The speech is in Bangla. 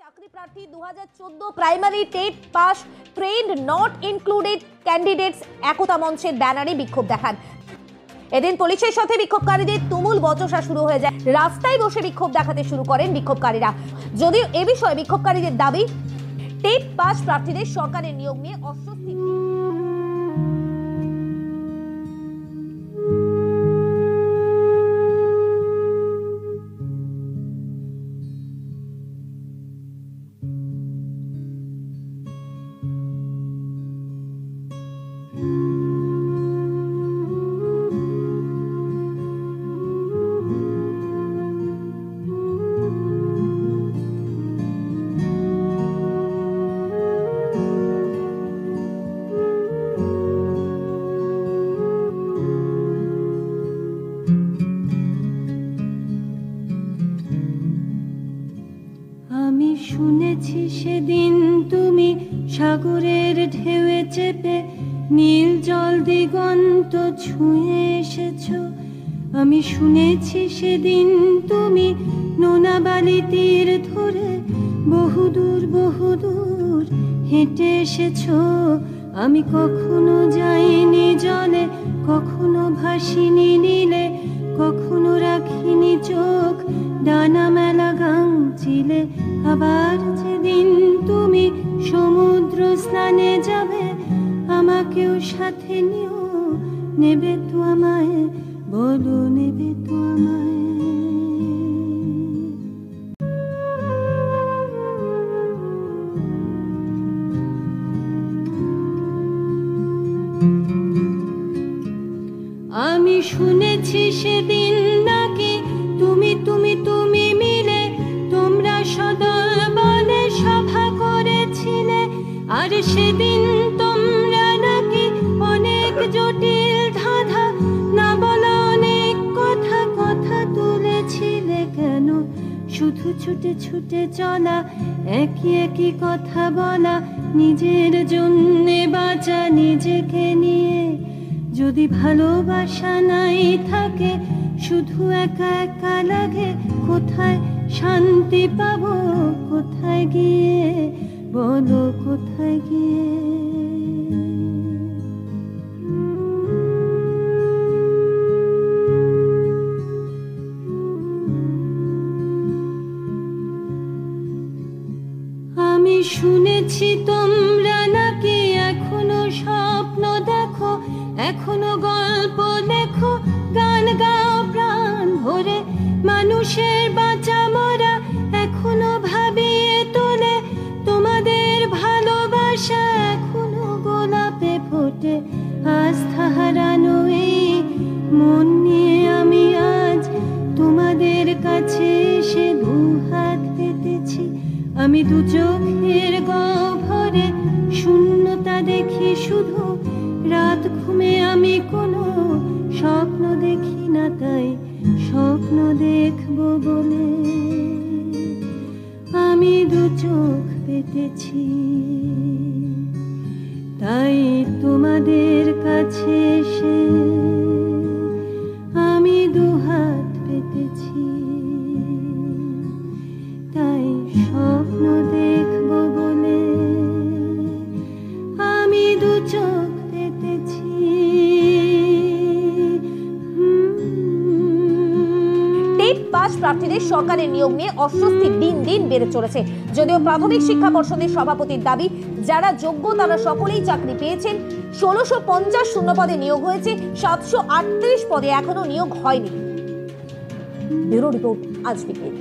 চাকরি প্রার্থী 2014 primary TET pass trained not included candidates একতা মঞ্চের ব্যানারে বিক্ষোভ দেখান। এদিন পুলিশের সাথে বিক্ষোভকারীদের তুমুল বচসা শুরু হয়ে যায়। রাস্তায় বসে বিক্ষোভ দেখাতে শুরু করেন বিক্ষোভকারীরা। যদিও এ বিষয়ে বিক্ষোভকারীদের দাবি, টেট পাস প্রার্থীদের সরকারের নিয়োগ নিয়ে অস্বস্তি। আমি শুনেছি সেদিন তুমি সাগরের ঢেউয়ে চেপে নীল জল দিগন্ত ছুঁয়ে এসেছো। আমি শুনেছি সেদিন তুমি নোনা বালি তীর ধরে বহুদূর বহুদূর হেঁটে এসেছো। আমি কখনো যাইনি জলে, কখনো ভাসিনি নীলে, কখনো রাখিনি চোখ ডানা মেলা গাং চিলে। আবার যেদিন তুমি সমুদ্র স্নানে যাবে, আমাকেও সাথে নিও, নেবে তো আমায়, বলো নেবে তো আমায়। আমি শুনেছি সেদিন নাকি তুমি তুমি তুমি মিলে তোমরা সদল বলে সভা করেছিলে। আর সেদিন তোমরা নাকি অনেক জটিল ধাঁধা না বলা অনেক কথা কথা তুলেছিলে। কেন শুধু ছুটে ছুটে চলা, একই একই কথা বলা, নিজের জন্যে বাঁচা নিজেকে নিয়ে। যদি ভালোবাসা নাই থাকে, শুধু একা একা লাগে, কোথায় শান্তি পাবো, কোথায় গিয়ে, বলো কোথায় গিয়ে। আমি শুনেছি তোমরা নাকি এখনো স্বপ্ন দেখো, এখনো গল্প লেখো, গান গাও প্রাণ ভরে, মানুষের বাঁচা মরা এখনো ভাবিয়ে তোলে। তোমাদের ভালোবাসা এখনো গোলাপে ফোটে। আস্থা হারানো এই মন নিয়ে আমি আজ তোমাদের কাছে এসে দুহাত পেতেছি। আমি দু চোখের গহ্বরে শূন্যতা দেখি শুধু, রাত ঘুমে আমি কোনো স্বপ্ন দেখি না, তাই স্বপ্ন দেখবো বলে আমি দু চোখ পেতেছি। তাই তোমাদের কাছে এসে আমি দুহাত পেতেছি। তাই স্বপ্ন দেখবো বলে আমি দু চোখ পেতেছি। টেট পাস প্রার্থীদের সরকারের নিয়োগ নিয়ে অস্বস্তি দিন দিন বেড়ে চলেছে। যদিও প্রাথমিক শিক্ষা পর্ষদের সভাপতির দাবি, যারা যোগ্য তারা সকলেই চাকরি পেয়েছেন। 1650 শূন্য পদে নিয়োগ হয়েছে, 738 পদে এখনো নিয়োগ হয়নি। ব্যুরো রিপোর্ট, আজ বিকেল।